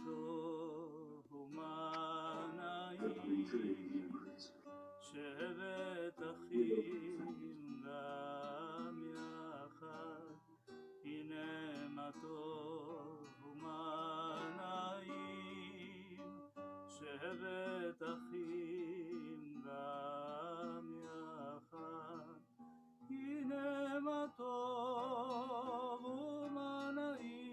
טוב ומה נעים שבת אחים גם יחד הנה מה טוב ומה נעים שבת אחים גם יחד הנה מה טוב ומה נעים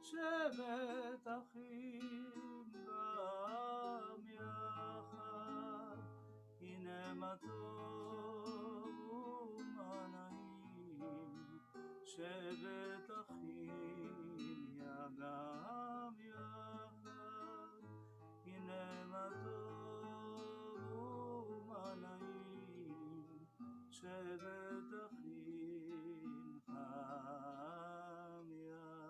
שבת אחים גם יחד הנה מה טוב ומה נעים שבת אחים גם יחד הנה מה טוב ומה נעים שבת אחים גם יחד.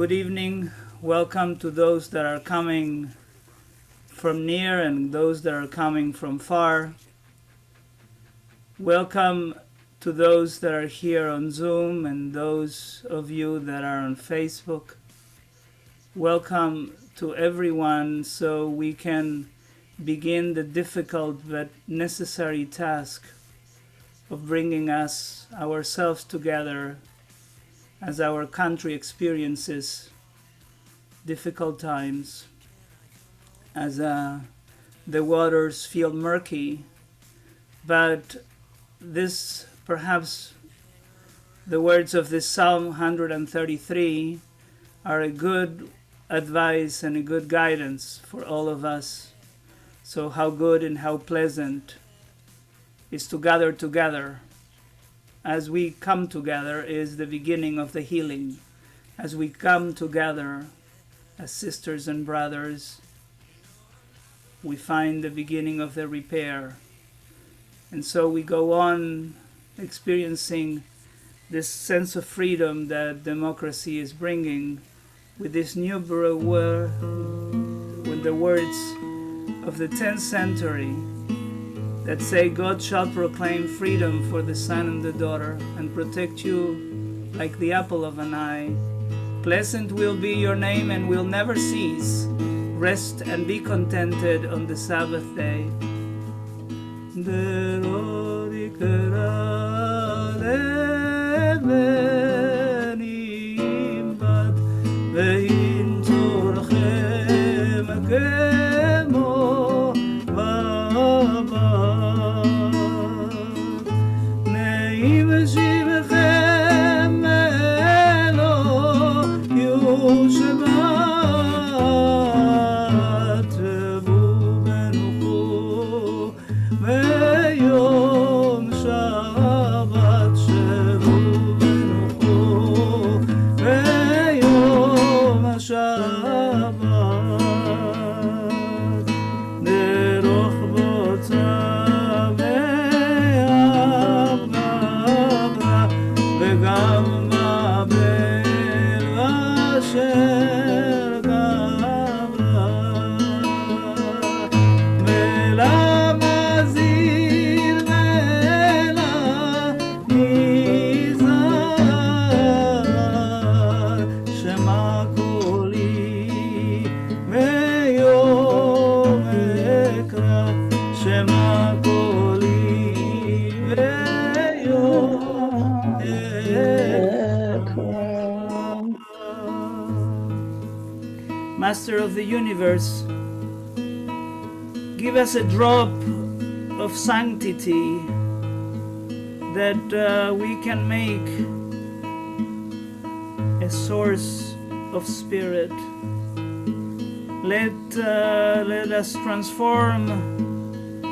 Good evening. Welcome to those that are coming from near and those that are coming from far. Welcome to those that are here on Zoom and those of you that are on Facebook. Welcome to everyone so we can begin the difficult but necessary task of bringing ourselves together as our country experiences difficult times, as the waters feel murky. But this, perhaps the words of this Psalm 133 are a good advice and a good guidance for all of us. So how good and how pleasant is to gather together. As we come together is the beginning of the healing. As we come together as sisters and brothers, we find the beginning of the repair. And so we go on experiencing this sense of freedom that democracy is bringing with this new word, with the words of the 10th century that say, God shall proclaim freedom for the son and the daughter and protect you like the apple of an eye. Pleasant will be your name and will never cease. Rest and be contented on the Sabbath day. Master of the universe, give us a drop of sanctity that we can make a source of spirit. Let us transform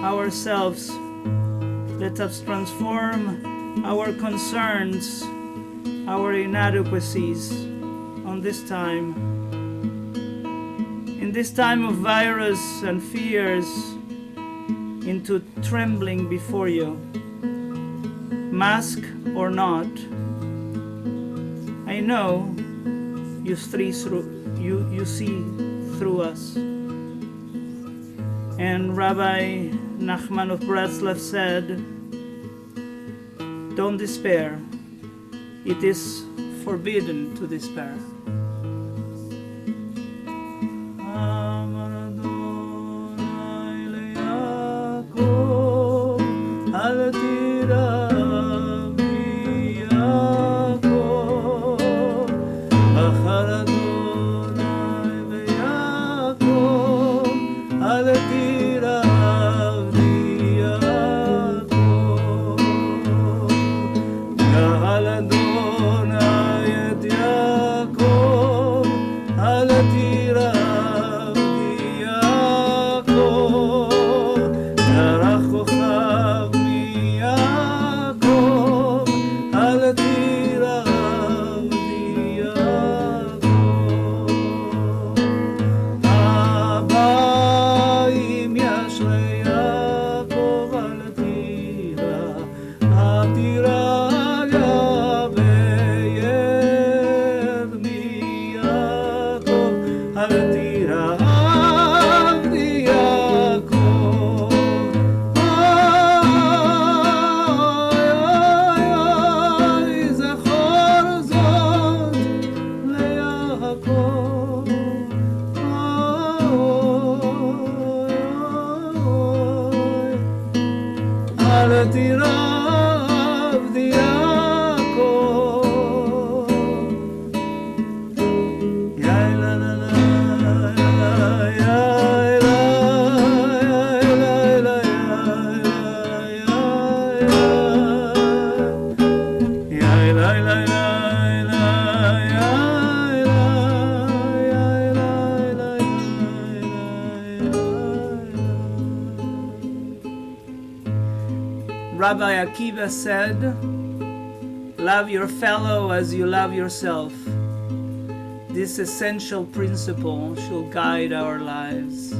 ourselves. Let us transform our concerns, our inadequacies on this time. In this time of virus and fears, into trembling before you, mask or not. I know you see through us. And Rabbi Nachman of Breslov said, don't despair. It is forbidden to despair. Rabbi Akiva said, love your fellow as you love yourself. This essential principle shall guide our lives.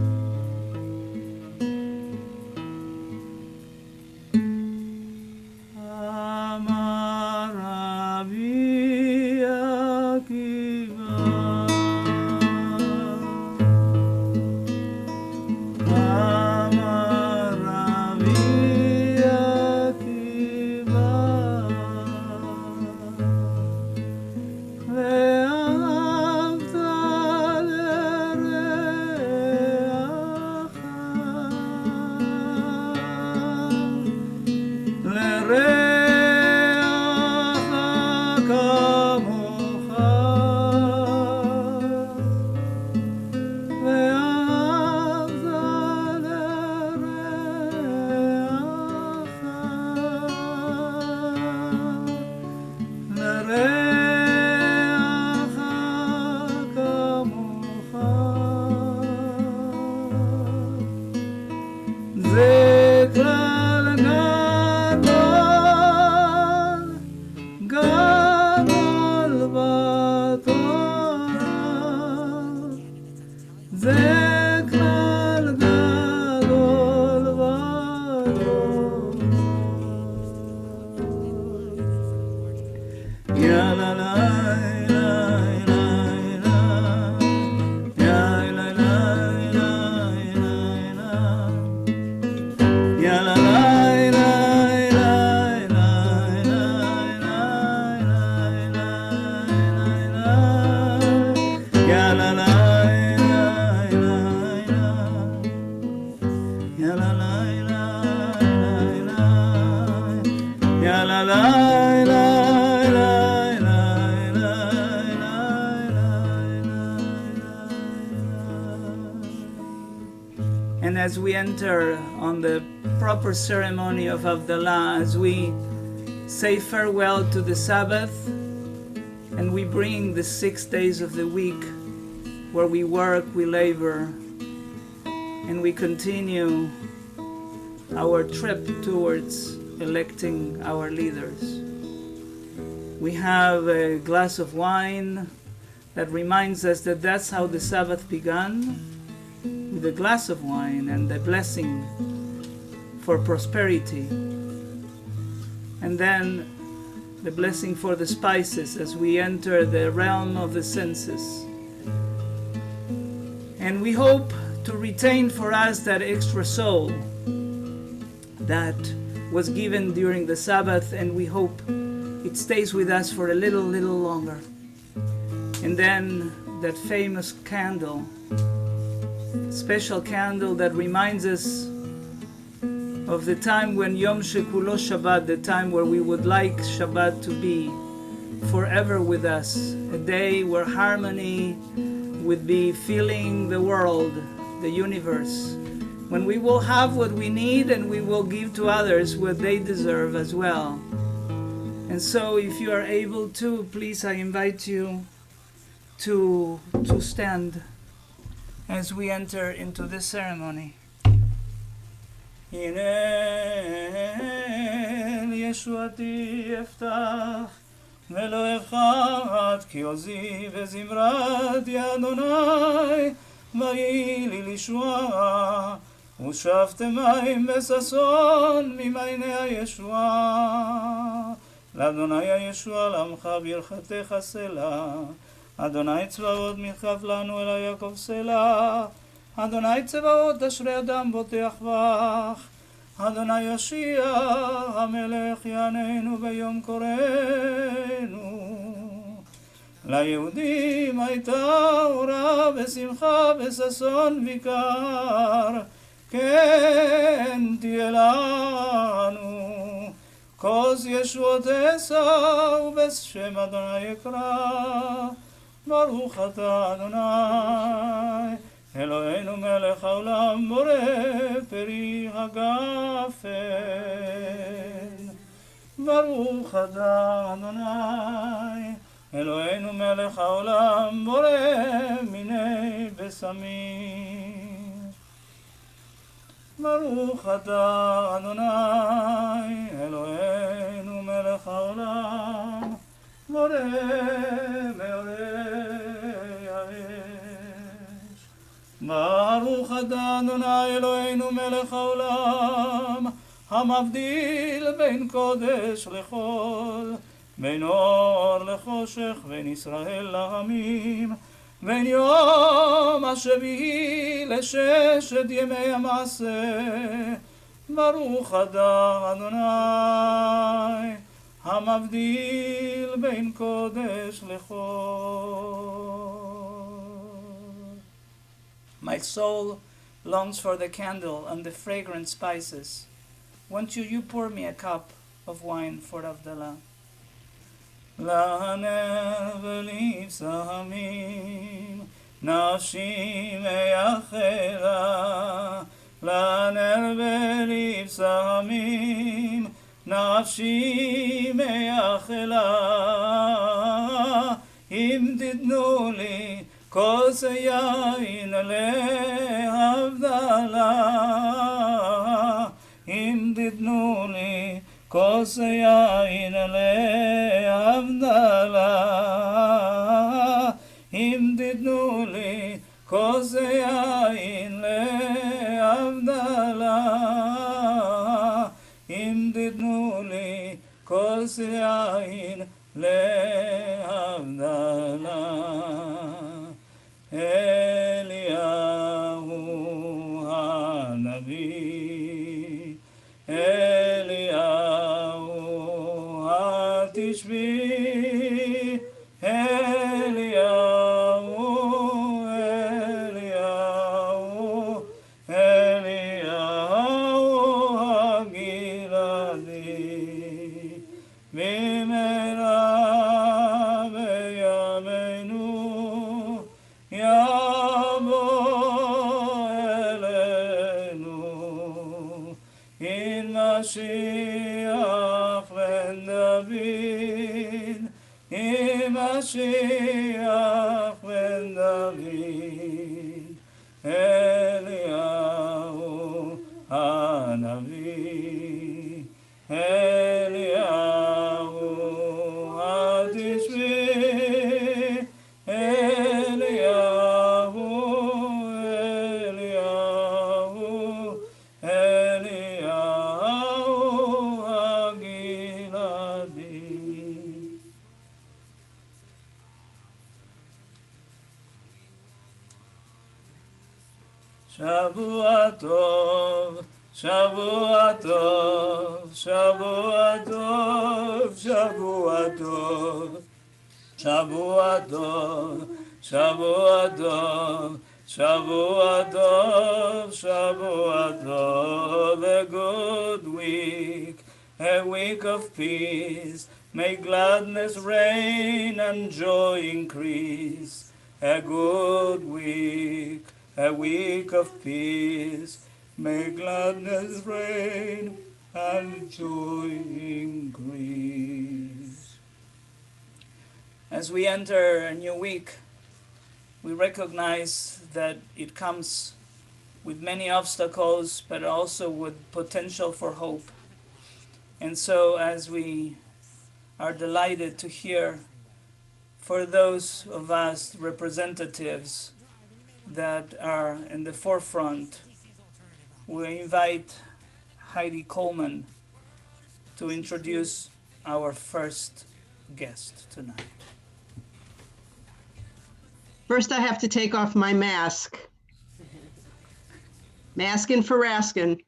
as we enter on the proper ceremony of Havdalah, as we say farewell to the Sabbath, and we bring the 6 days of the week where we work, we labor, and we continue our trip towards electing our leaders. We have a glass of wine that reminds us that that's how the Sabbath began, with a glass of wine and the blessing for prosperity. And then the blessing for the spices as we enter the realm of the senses. And we hope to retain for us that extra soul that was given during the Sabbath, and we hope it stays with us for a little longer. And then that famous candle, special candle that reminds us of the time when Yom Shekulo Shabbat, the time where we would like Shabbat to be forever with us, a day where harmony would be filling the world, the universe, when we will have what we need and we will give to others what they deserve as well. And so if you are able to, please, I invite you to stand as we enter into this ceremony. הנה ישועתי אפתח ולא אבחת כי עוזי וזמרתי אדוני ויהי לי לישועה ושאבתם מים בששון ממעייני הישועה לאדוני הישועה לעמך ברכתך סלה אדוני צבאות מכף לנו אל יעקב סלה אדוני צבאות אשרי אדם בוטח בך אדוני יושיע המלך יעננו ביום קורנו ליהודים הייתה אורה בשמחה בששון ויקר כן תהיה לנו כוז ישועות עשה ובשם אדוני יקרא ברוך אתה אדוני אלוהינו מלך העולם בורא פרי הגפן ברוך אתה אדוני אלוהינו מלך העולם בורא מיני בשמים ברוך אתה אדוני אלוהינו מלך העולם בורא מאורי ברוך אתה אדוני אלוהינו מלך העולם המבדיל בין קודש לחול בין אור לחושך בין ישראל לעמים בין יום השביעי לששת ימי המעשה ברוך אתה אדוני המבדיל בין קודש לחול. My soul longs for the candle and the fragrant spices. Won't you pour me a cup of wine for Havdalah? לענר ולבשמים נפשי מייחלה לענר ולבשמים נפשי מייחלה אם תיתנו לי כוס יין להבדלה אם תיתנו לי כוס יין להבדלה אם תיתנו לי כוס יין להבדלה אם תיתנו לי כוס יין להבדלה אליהו הנביא אליהו התשבי אליהו אליהו אליהו הגלעדי במהרה בימינו יבוא אלינו David, Mashiach ben David, Eliyahu Hanavi, Eliyahu Hatishvi, Eliyahu, Eliyahu, Eliyahu Hagiladi. Shavua Tov, Shavua Tov, Shavua Tov, Shavua Tov, Shavua Tov, Shavua Tov, Shavua Tov, Shavua Tov, a good week, a week of peace. May gladness reign and joy increase. A good week, a week of peace. May gladness reign and joy increase. As we enter a new week, we recognize that it comes with many obstacles, but also with potential for hope. And so, as we are delighted to hear for those of us representatives that are in the forefront, we invite Heidi Coleman to introduce our first guest tonight. First, I have to take off my mask. Masking for Raskin.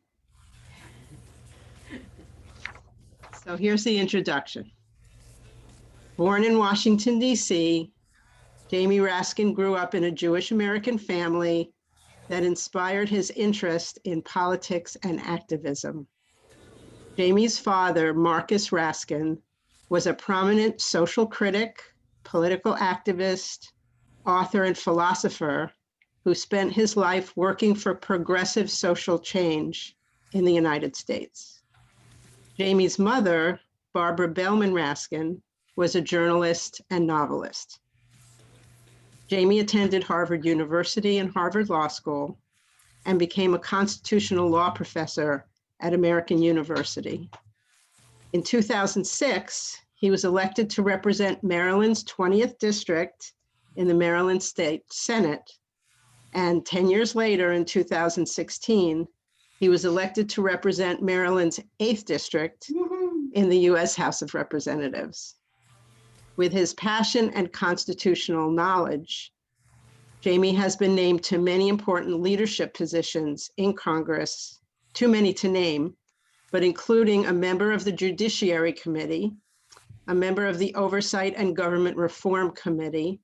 So here's the introduction. Born in Washington, D.C., Jamie Raskin grew up in a Jewish American family that inspired his interest in politics and activism. Jamie's father, Marcus Raskin, was a prominent social critic, political activist, author, and philosopher who spent his life working for progressive social change in the United States. Jamie's mother, Barbara Bellman Raskin, was a journalist and novelist. Jamie attended Harvard University and Harvard Law School and became a constitutional law professor at American University. In 2006, he was elected to represent Maryland's 20th district in the Maryland State Senate. And 10 years later, in 2016, he was elected to represent Maryland's 8th district in the US House of Representatives. With his passion and constitutional knowledge, Jamie has been named to many important leadership positions in Congress, too many to name, but including a member of the Judiciary Committee, a member of the Oversight and Government Reform Committee,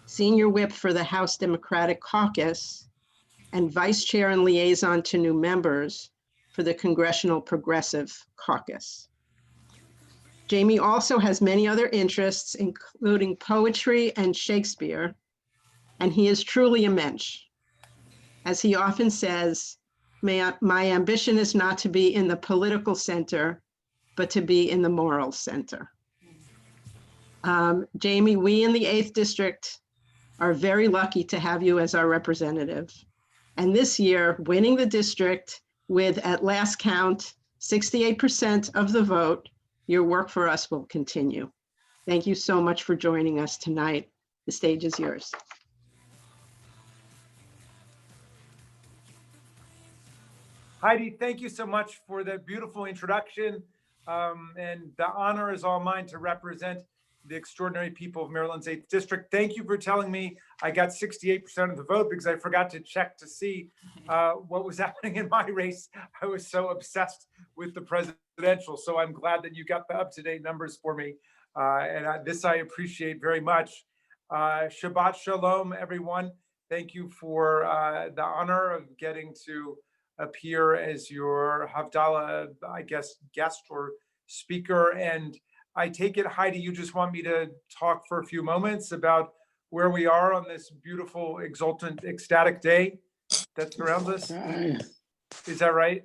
Senior Whip for the House Democratic Caucus, and Vice Chair and Liaison to New Members for the Congressional Progressive Caucus. Jamie also has many other interests, including poetry and Shakespeare, and he is truly a mensch. As he often says, my ambition is not to be in the political center, but to be in the moral center. Jamie, we in the 8th District are very lucky to have you as our representative. And this year, winning the district with, at last count, 68% of the vote, your work for us will continue. Thank you so much for joining us tonight. The stage is yours. Heidi, thank you so much for that beautiful introduction. And the honor is all mine to represent the extraordinary people of Maryland's 8th District. Thank you for telling me I got 68% of the vote, because I forgot to check to see what was happening in my race. I was so obsessed with the presidential. So I'm glad that you got the up-to-date numbers for me. This I appreciate very much. Shabbat Shalom, everyone. Thank you for the honor of getting to appear as your Havdalah, I guess, guest or speaker. And I take it, Heidi, you just want me to talk for a few moments about where we are on this beautiful, exultant, ecstatic day that surrounds us. Is that right?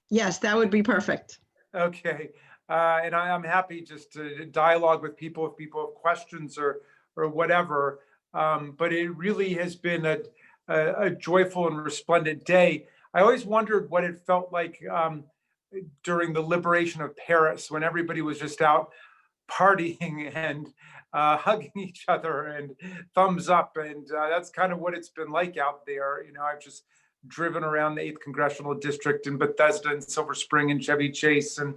Yes, that would be perfect. Okay. And I'm happy just to dialogue with people if people have questions or whatever. But it really has been a joyful and resplendent day. I always wondered what it felt like during the liberation of Paris, when everybody was just out partying and hugging each other and thumbs up. And that's kind of what it's been like out there. You know, I've just driven around the 8th Congressional District in Bethesda and Silver Spring and Chevy Chase and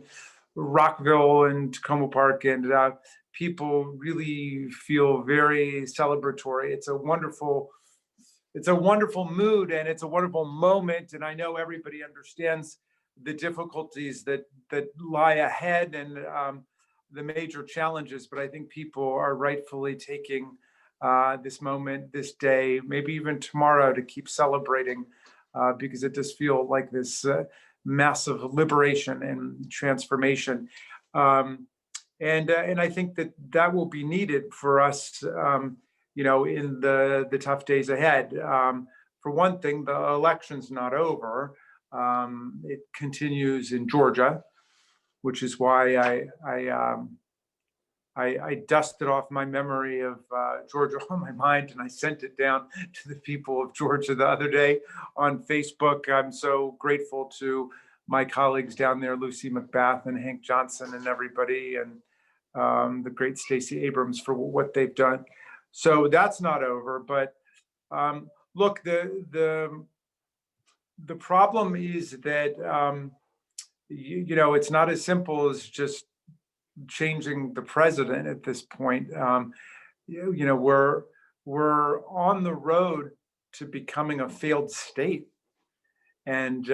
Rockville and Tacoma Park. And people really feel very celebratory. It's a wonderful mood and it's a wonderful moment. And I know everybody understands the difficulties that lie ahead and the major challenges, but I think people are rightfully taking this moment, this day, maybe even tomorrow to keep celebrating because it does feel like this massive liberation and transformation. And I think that will be needed for us, you know, in the tough days ahead. For one thing, the election's not over. It continues in Georgia, which is why I dusted off my memory of Georgia on my mind and I sent it down to the people of Georgia the other day on Facebook. I'm so grateful to my colleagues down there, Lucy McBath and Hank Johnson and everybody, and the great Stacey Abrams for what they've done. So that's not over, but look, the problem is that you know, it's not as simple as just changing the president at this point. You know, we're on the road to becoming a failed state, and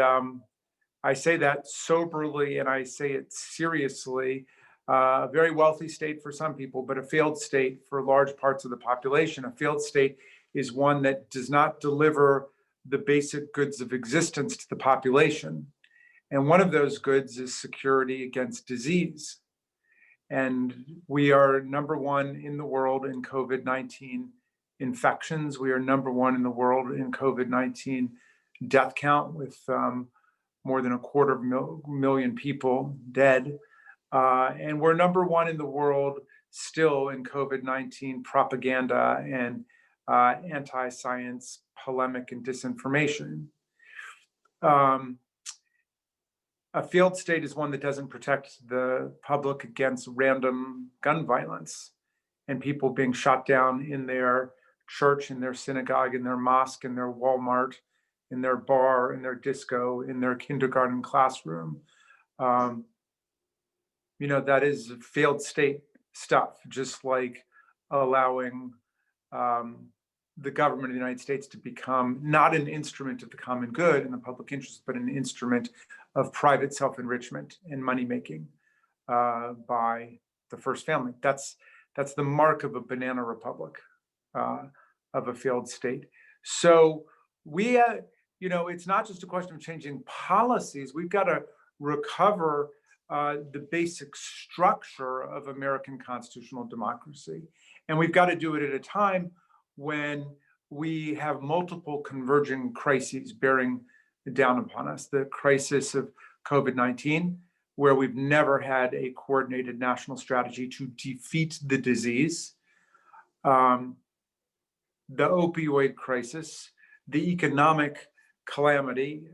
I say that soberly and I say it seriously. A very wealthy state for some people, but a failed state for large parts of the population. A failed state is one that does not deliver the basic goods of existence to the population. And one of those goods is security against disease. And we are number 1 in the world in COVID-19 infections. We are number 1 in the world in COVID-19 death count, with more than 250,000 people dead. And we're number 1 in the world still in COVID-19 propaganda and anti-science polemic and disinformation. A failed state is one that doesn't protect the public against random gun violence and people being shot down in their church, in their synagogue, in their mosque, in their Walmart, in their bar, in their disco, in their kindergarten classroom. You know, that is failed state stuff, just like allowing the government of the United States to become not an instrument of the common good and the public interest, but an instrument of private self-enrichment and money-making by the first family. That's the mark of a banana republic, of a failed state. So we, you know, it's not just a question of changing policies. We've got to recover the basic structure of American constitutional democracy. And we've got to do it at a time when we have multiple converging crises bearing down upon us. The crisis of COVID-19, where we've never had a coordinated national strategy to defeat the disease. The opioid crisis, the economic calamity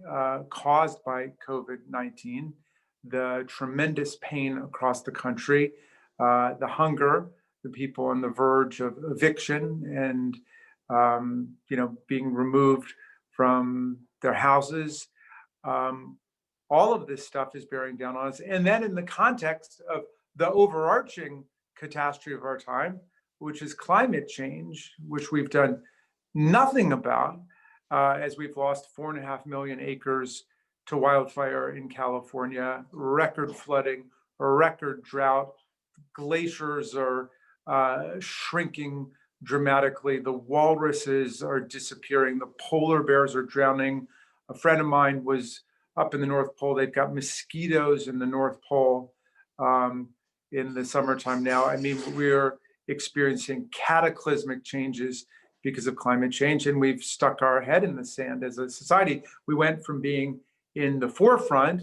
caused by COVID-19, the tremendous pain across the country, the hunger, the people on the verge of eviction and you know, being removed from their houses. All of this stuff is bearing down on us. And then in the context of the overarching catastrophe of our time, which is climate change, which we've done nothing about, as we've lost 4.5 million acres to wildfire in California, record flooding, a record drought, glaciers are shrinking dramatically, the walruses are disappearing, the polar bears are drowning. A friend of mine was up in the North Pole. They've got mosquitoes in the North Pole in the summertime now. I mean, we're experiencing cataclysmic changes because of climate change, and we've stuck our head in the sand as a society. We went from being in the forefront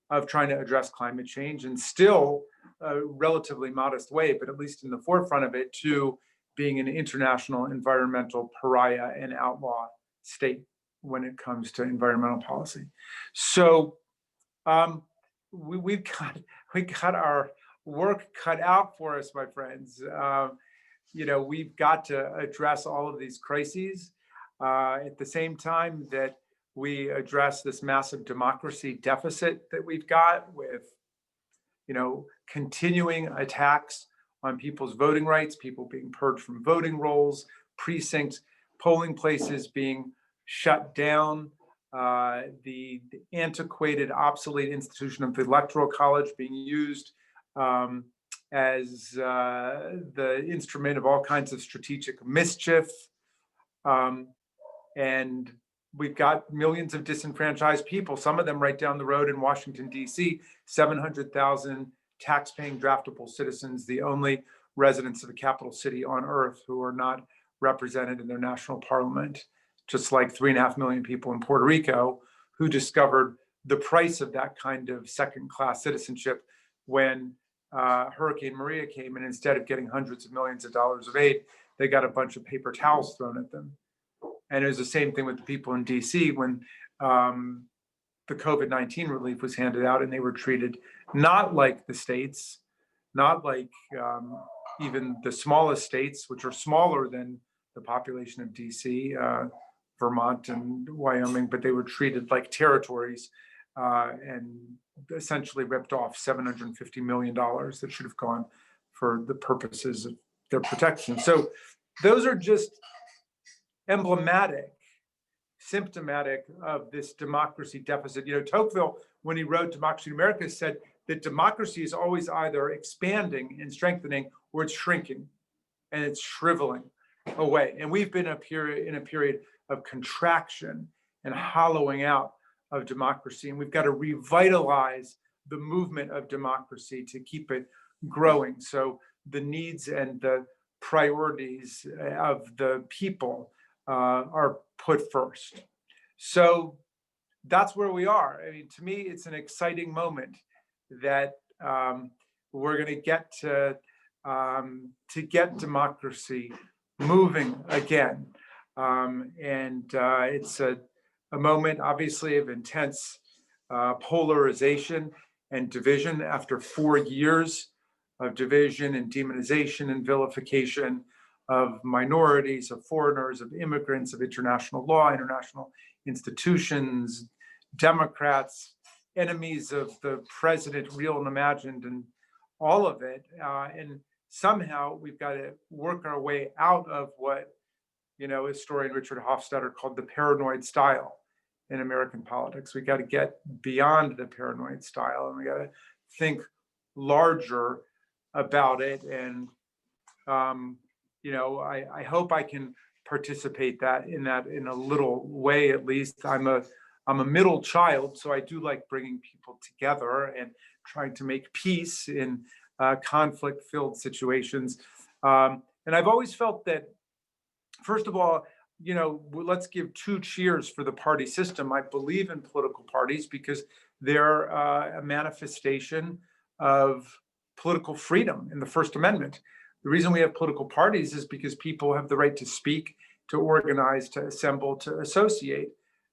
of trying to address climate change, and still a relatively modest way, but at least in the forefront of it, to being an international environmental pariah and outlaw state when it comes to environmental policy. So we got our work cut out for us, my friends. We've got to address all of these crises at the same time that we address this massive democracy deficit that we've got with, continuing attacks on people's voting rights, people being purged from voting rolls, precincts, polling places being shut down, the antiquated, obsolete institution of the Electoral College being used as the instrument of all kinds of strategic mischief. And we've got millions of disenfranchised people, some of them right down the road in Washington, D.C., 700,000 tax-paying draftable citizens, the only residents of a capital city on earth who are not represented in their national parliament, just like 3.5 million people in Puerto Rico who discovered the price of that kind of second-class citizenship when Hurricane Maria came, and instead of getting hundreds of millions of dollars of aid, they got a bunch of paper towels thrown at them. And it was the same thing with the people in DC when the COVID-19 relief was handed out, and they were treated not like the states, not like even the smallest states, which are smaller than the population of DC, Vermont and Wyoming, but they were treated like territories and essentially ripped off $750 million that should have gone for the purposes of their protection. So those are just emblematic, symptomatic of this democracy deficit. Tocqueville, when he wrote Democracy in America, said that democracy is always either expanding and strengthening, or it's shrinking and it's shriveling away. And we've been in a period of contraction and hollowing out of democracy. And we've got to revitalize the movement of democracy to keep it growing. So the needs and the priorities of the people are put first. So that's where we are. I mean, to me, it's an exciting moment that we're going to get get democracy moving again. It's a moment, obviously, of intense polarization and division after 4 years of division and demonization and vilification of minorities, of foreigners, of immigrants, of international law, international institutions, Democrats, enemies of the president, real and imagined, and all of it. And somehow we've got to work our way out of what, historian Richard Hofstadter called the paranoid style in American politics. We got to get beyond the paranoid style, and we got to think larger about it. And I hope I can participate in a little way, at least. I'm a middle child, so I do like bringing people together and trying to make peace in conflict-filled situations. And I've always felt that, first of all, let's give 2 cheers for the party system. I believe in political parties because they're a manifestation of political freedom in the First Amendment. The reason we have political parties is because people have the right to speak, to organize, to assemble, to associate.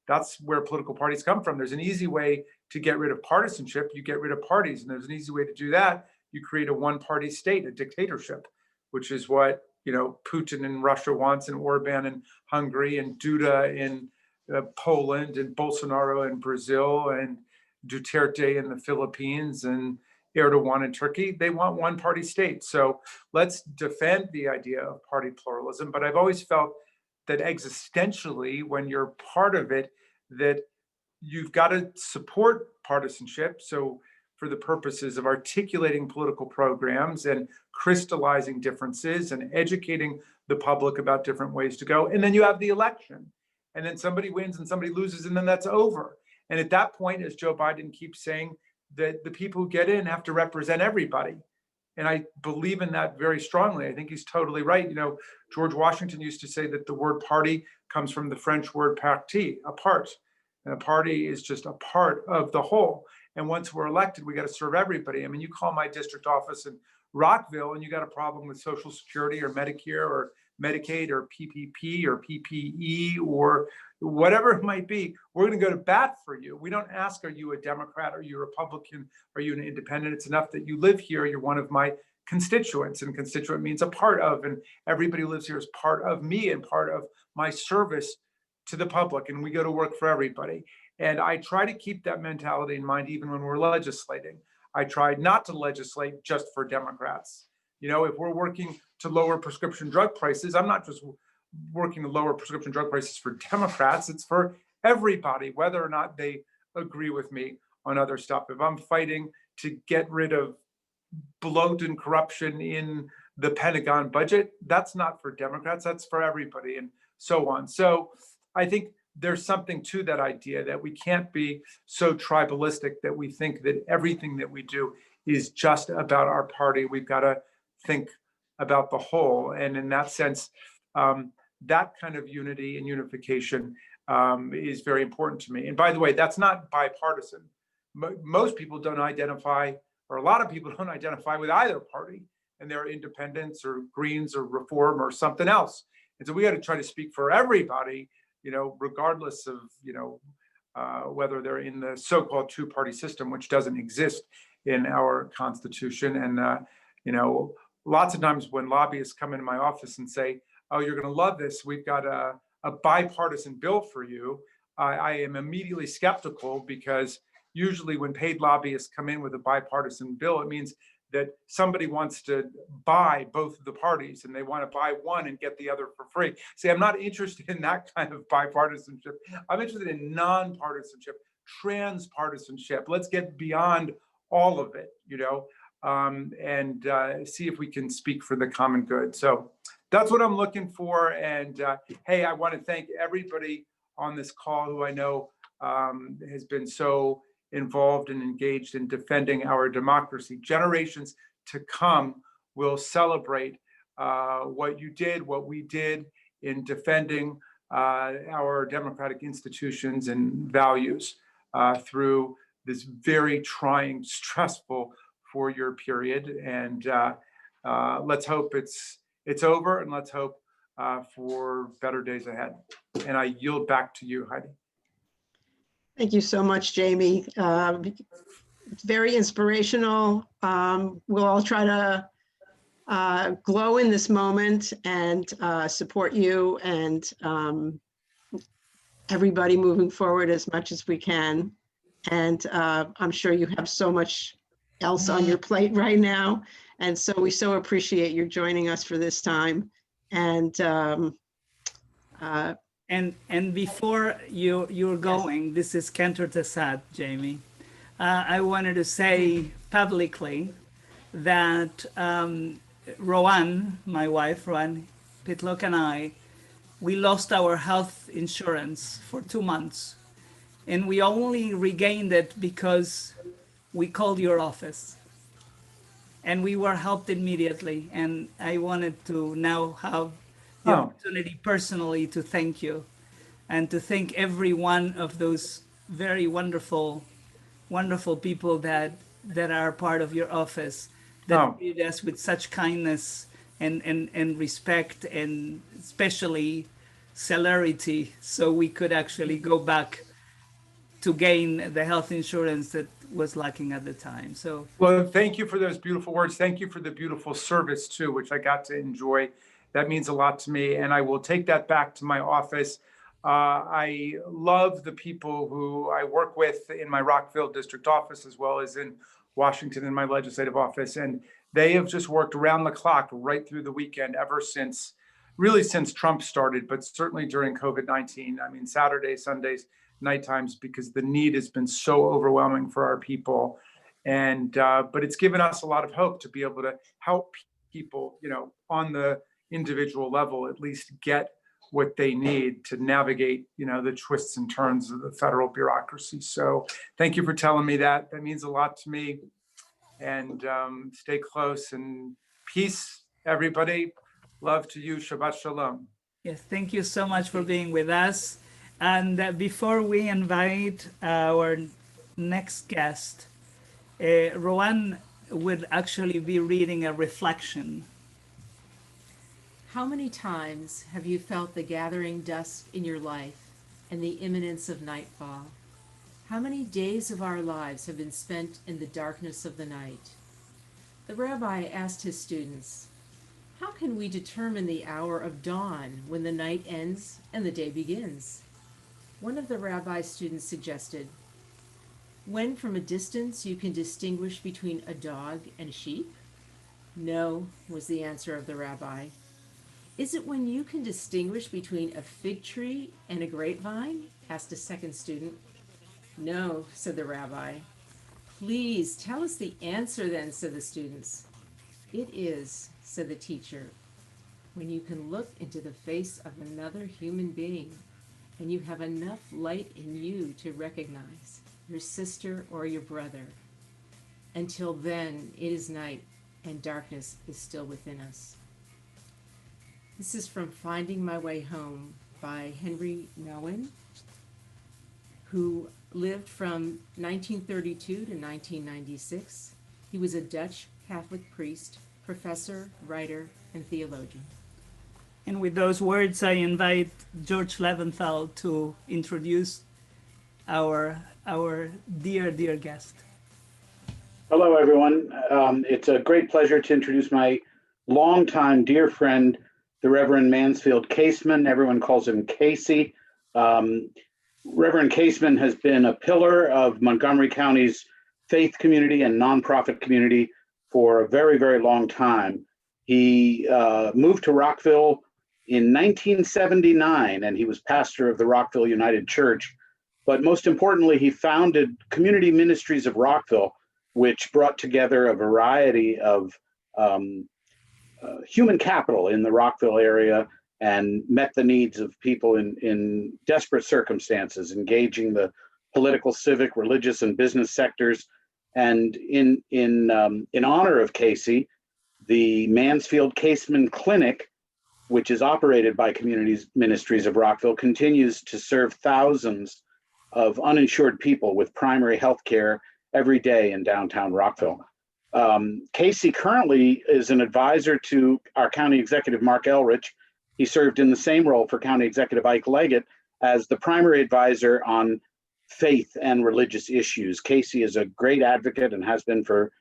That's where political parties come from. There's an easy way to get rid of partisanship. You get rid of parties. And there's an easy way to do that. You create a one-party state, a dictatorship, which is what Putin in Russia wants, and Orban in Hungary, and Duda in Poland, and Bolsonaro in Brazil, and Duterte in the Philippines, and Erdogan in Turkey. They want one-party states. So let's defend the idea of party pluralism. But I've always felt that existentially, when you're part of it, that you've got to support partisanship. So for the purposes of articulating political programs and crystallizing differences and educating the public about different ways to go. And then you have the election, and then somebody wins and somebody loses, and then that's over. And at that point, as Joe Biden keeps saying, that the people who get in have to represent everybody. And I believe in that very strongly. I think he's totally right. George Washington used to say that the word party comes from the French word parti, a part. And a party is just a part of the whole. And once we're elected, we got to serve everybody. I mean, you call my district office in Rockville and you got a problem with Social Security or Medicare or Medicaid or PPP or PPE or whatever it might be, we're going to go to bat for you. We don't ask, are you a Democrat? Are you a Republican? Are you an independent? It's enough that you live here. You're one of my constituents, and constituent means a part of, and everybody who lives here is part of me and part of my service to the public, and we go to work for everybody. And I try to keep that mentality in mind even when we're legislating. I try not to legislate just for Democrats. You know, if we're working to lower prescription drug prices, I'm not just working to lower prescription drug prices for Democrats, it's for everybody, whether or not they agree with me on other stuff. If I'm fighting to get rid of bloat and corruption in the Pentagon budget, that's not for Democrats, that's for everybody, and so on. So I think there's something to that idea that we can't be so tribalistic that we think that everything that we do is just about our party. We've got to think about the whole. And in that sense, that kind of unity and unification is very important to me. And by the way, that's not bipartisan. Most people don't identify, or a lot of people don't identify with either party, and they're independents or Greens or Reform or something else. And so we got to try to speak for everybody, you know, regardless of, you know, whether they're in the so-called two-party system, which doesn't exist in our Constitution. And, you know, lots of times when lobbyists come into my office and say, oh, you're going to love this, we've got a bipartisan bill for you, I am immediately skeptical, because usually when paid lobbyists come in with a bipartisan bill, it means that somebody wants to buy both of the parties, and they want to buy one and get the other for free. See, I'm not interested in that kind of bipartisanship. I'm interested in nonpartisanship, transpartisanship. Let's get beyond all of it, you know, and see if we can speak for the common good. So that's what I'm looking for. And hey, I want to thank everybody on this call who I know has been so involved and engaged in defending our democracy. Generations to come will celebrate what you did, what we did in defending our democratic institutions and values through this very trying, stressful 4-year period. And let's hope it's over, and let's hope for better days ahead. And I yield back to you, Heidi. Thank you so much, Jamie. It's very inspirational. We'll all try to glow in this moment and support you and everybody moving forward as much as we can. And I'm sure you have so much else on your plate right now. And so we so appreciate you joining us for this time. And before you're going, this is Cantor Tassad, Jamie. I wanted to say publicly that Rowan, my wife, Rowan Pitlock, and I, we lost our health insurance for 2 months. And we only regained it because we called your office. And we were helped immediately. And I wanted to now have the opportunity personally to thank you, and to thank every one of those very wonderful, wonderful people that are part of your office, that treat us with such kindness and respect, and especially celerity, so we could actually go back to gain the health insurance that was lacking at the time. So, well, thank you for those beautiful words. Thank you for the beautiful service too, which I got to enjoy. That means a lot to me, and I will take that back to my office. I love the people who I work with in my Rockville district office, as well as in Washington in my legislative office. And they have just worked around the clock right through the weekend ever since, really since Trump started, but certainly during COVID-19. I mean, Saturdays, Sundays, night times, because the need has been so overwhelming for our people. And, but it's given us a lot of hope to be able to help people, you know, on the individual level, at least get what they need to navigate, you know, the twists and turns of the federal bureaucracy. So thank you for telling me that. That means a lot to me. And stay close, and peace, everybody. Love to you. Shabbat shalom. yes, thank you so much for being with us. And before we invite our next guest, Rowan will actually be reading a reflection. How many times have you felt the gathering dusk in your life and the imminence of nightfall? How many days of our lives have been spent in the darkness of the night? The rabbi asked his students, how can we determine the hour of dawn when the night ends and the day begins? One of the rabbi's students suggested, when from a distance you can distinguish between a dog and a sheep? No, was the answer of the rabbi. Is it when you can distinguish between a fig tree and a grapevine? Asked a second student. No, said the rabbi. Please tell us the answer then, said the students. It is, said the teacher, when you can look into the face of another human being and you have enough light in you to recognize your sister or your brother. Until then, it is night and darkness is still within us. This is from Finding My Way Home by Henry Nouwen, who lived from 1932 to 1996. He was a Dutch Catholic priest, professor, writer, and theologian. And with those words, I invite George Leventhal to introduce our dear guest. Hello, everyone. It's a great pleasure to introduce my longtime dear friend, the Reverend Mansfield Kaseman. Everyone calls him Casey. Reverend Kaseman has been a pillar of Montgomery County's faith community and nonprofit community for a very, very long time. He moved to Rockville in 1979, and he was pastor of the Rockville United Church. But most importantly, he founded Community Ministries of Rockville, which brought together a variety of human capital in the Rockville area and met the needs of people in desperate circumstances, engaging the political, civic, religious, and business sectors. And in honor of Casey, the Mansfield Kaseman Clinic, which is operated by Community Ministries of Rockville, continues to serve thousands of uninsured people with primary health care every day in downtown Rockville. Casey currently is an advisor to our county executive, Mark Elrich. He served in the same role for County Executive Ike Leggett as the primary advisor on faith and religious issues. Casey is a great advocate and has been for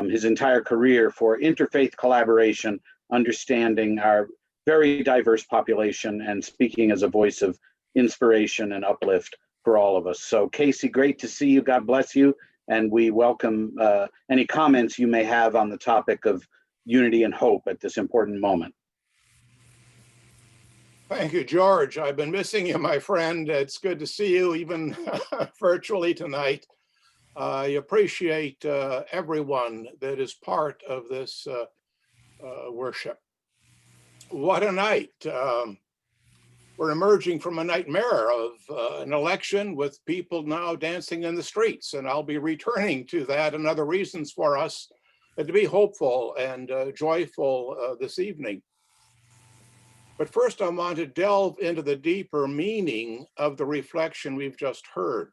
his entire career for interfaith collaboration, understanding our very diverse population and speaking as a voice of inspiration and uplift for all of us. So Casey, great to see you. God bless you. And we welcome any comments you may have on the topic of unity and hope at this important moment. Thank you, George. I've been missing you, my friend. It's good to see you, even virtually tonight. I appreciate everyone that is part of this worship. What a night. We're emerging from a nightmare of an election with people now dancing in the streets, and I'll be returning to that and other reasons for us to be hopeful and joyful this evening. But first, I want to delve into the deeper meaning of the reflection we've just heard.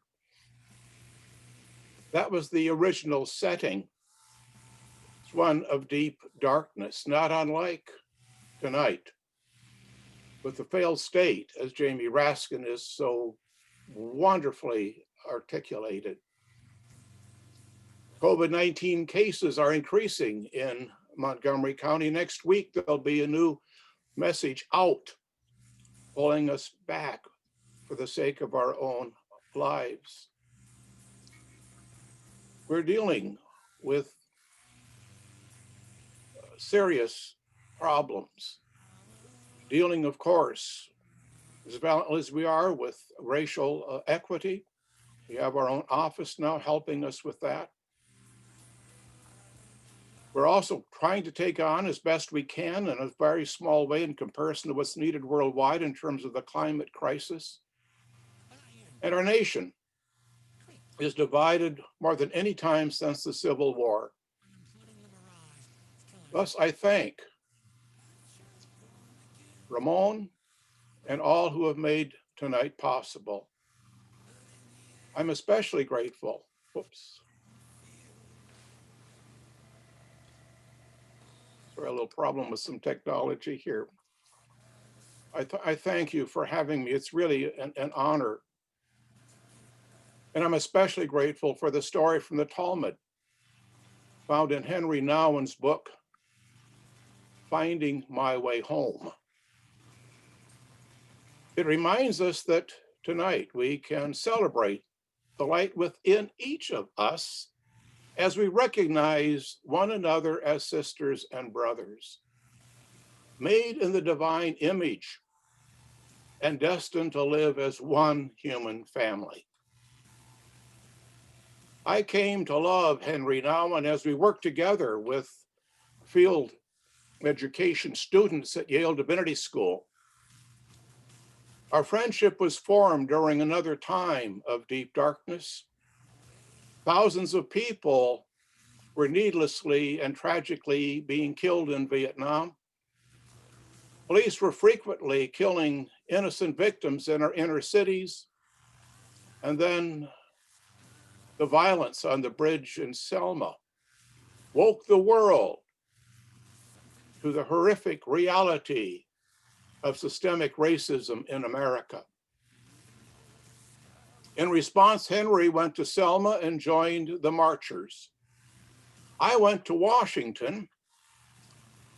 That was the original setting. It's one of deep darkness, not unlike tonight, with the failed state, as Jamie Raskin is so wonderfully articulated. COVID-19 cases are increasing in Montgomery County. Next week, there'll be a new message out, pulling us back for the sake of our own lives. We're dealing with serious problems, dealing, of course, as valiantly as we are with racial equity. We have our own office now helping us with that. We're also trying to take on as best we can in a very small way in comparison to what's needed worldwide in terms of the climate crisis. And our nation is divided more than any time since the Civil War. Thus, I thank Ramon and all who have made tonight possible. I'm especially grateful Whoops. Sorry, a little problem with some technology here. I thank you for having me. It's really an honor. And I'm especially grateful for the story from the Talmud, found in Henry Nouwen's book, Finding My Way Home. It reminds us that tonight we can celebrate the light within each of us as we recognize one another as sisters and brothers, made in the divine image and destined to live as one human family. I came to love Henry Nouwen as we worked together with field education students at Yale Divinity School. Our friendship was formed during another time of deep darkness. Thousands of people were needlessly and tragically being killed in Vietnam. Police were frequently killing innocent victims in our inner cities. And then the violence on the bridge in Selma woke the world to the horrific reality of systemic racism in America. In response, Henry went to Selma and joined the marchers. I went to Washington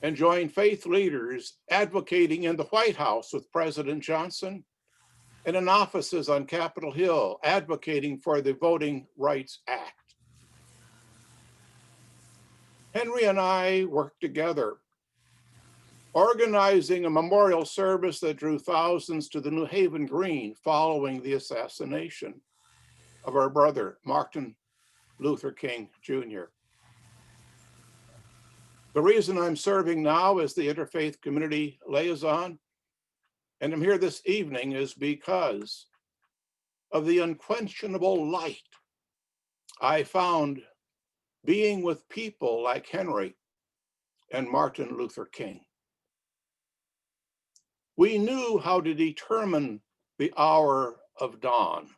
and joined faith leaders advocating in the White House with President Johnson and in offices on Capitol Hill advocating for the Voting Rights Act. Henry and I worked together, organizing a memorial service that drew thousands to the New Haven Green following the assassination of our brother, Martin Luther King Jr. The reason I'm serving now as the Interfaith Community Liaison, and I'm here this evening, is because of the unquestionable light I found being with people like Henry and Martin Luther King. We knew how to determine the hour of dawn.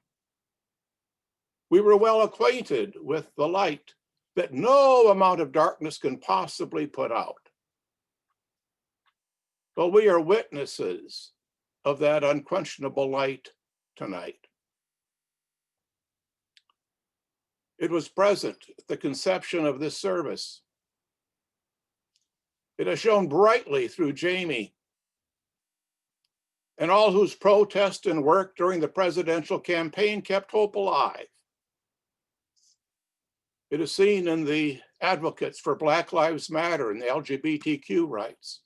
We were well acquainted with the light that no amount of darkness can possibly put out. But we are witnesses of that unquestionable light tonight. It was present at the conception of this service. It has shone brightly through Jamie and all whose protest and work during the presidential campaign kept hope alive. It is seen in the advocates for Black Lives Matter and the LGBTQ rights.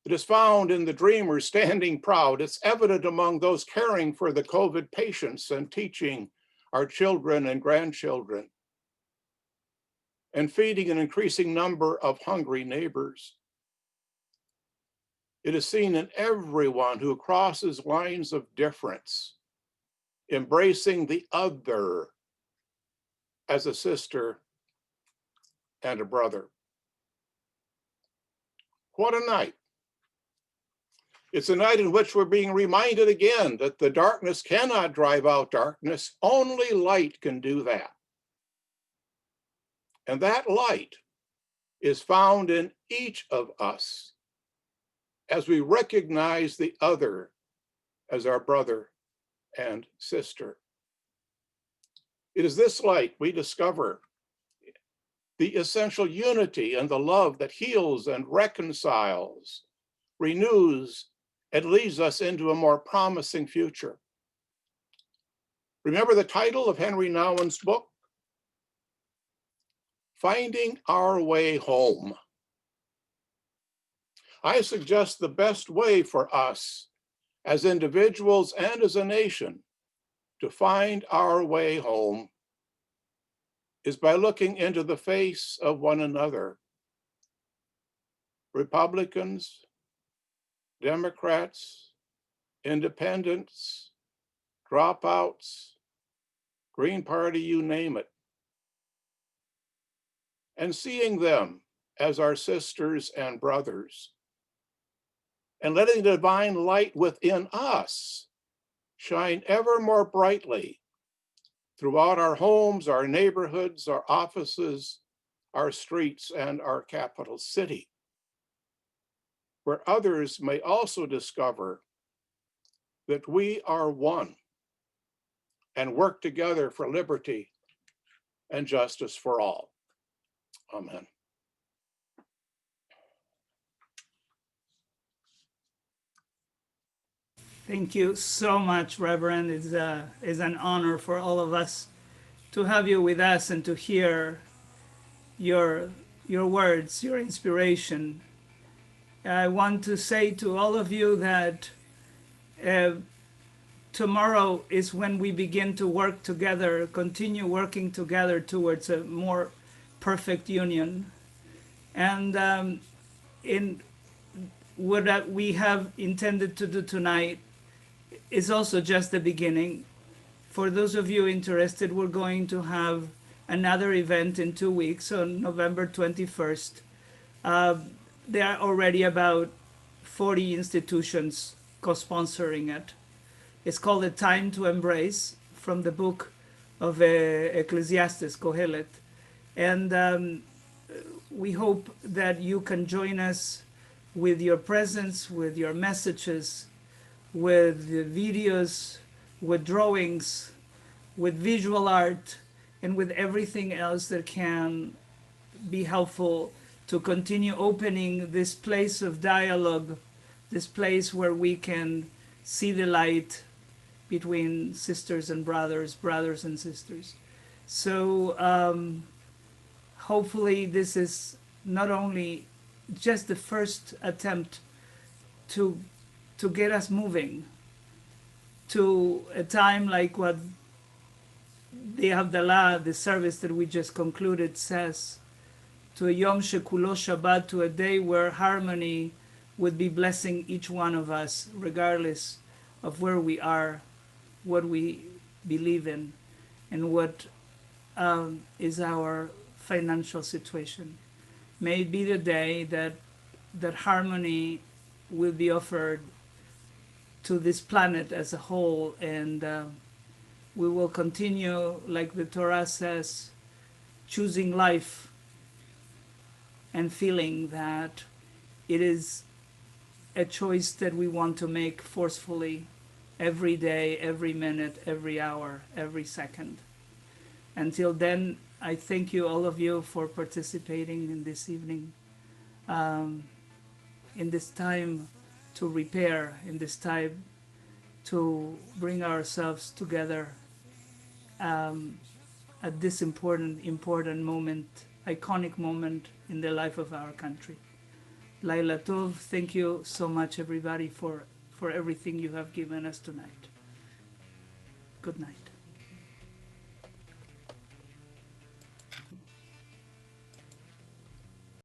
It is found in the dreamers standing proud. It's evident among those caring for the COVID patients and teaching our children and grandchildren, and feeding an increasing number of hungry neighbors. It is seen in everyone who crosses lines of difference, embracing the other as a sister and a brother. What a night. It's a night in which we're being reminded again that the darkness cannot drive out darkness. Only light can do that. And that light is found in each of us as we recognize the other as our brother and sister. It is this light we discover the essential unity and the love that heals and reconciles, renews, and leads us into a more promising future. Remember the title of Henry Nouwen's book? Finding Our Way Home. I suggest the best way for us as individuals and as a nation to find our way home is by looking into the face of one another. Republicans, Democrats, independents, dropouts, Green Party, you name it. And seeing them as our sisters and brothers, and letting the divine light within us shine ever more brightly throughout our homes, our neighborhoods, our offices, our streets, and our capital city, where others may also discover that we are one and work together for liberty and justice for all. Amen. Thank you so much, Reverend. It's an honor for all of us to have you with us and to hear your words, your inspiration. I want to say to all of you that tomorrow is when we begin to work together, continue working together towards a more perfect union. And in what we have intended to do tonight is also just the beginning. For those of you interested, we're going to have another event in 2 weeks on November 21st. There are already about 40 institutions co-sponsoring it. It's called A Time to Embrace, from the book of Ecclesiastes, Kohelet. And we hope that you can join us with your presence, with your messages, with the videos, with drawings, with visual art, and with everything else that can be helpful to continue opening this place of dialogue, this place where we can see the light between sisters and brothers, brothers and sisters. So hopefully this is not only just the first attempt to get us moving to a time like what the Havdalah, the service that we just concluded, says, to a Yom Shekulo Shabbat, to a day where harmony would be blessing each one of us, regardless of where we are, what we believe in, and what is our financial situation. May it be the day that harmony will be offered to this planet as a whole, and we will continue, like the Torah says, choosing life and feeling that it is a choice that we want to make forcefully every day, every minute, every hour, every second. Until then, I thank you, all of you, for participating in this evening, in this time to repair, in this time to bring ourselves together at this important moment, iconic moment in the life of our country. Laila Tov, thank you so much, everybody, for everything you have given us tonight. Good night.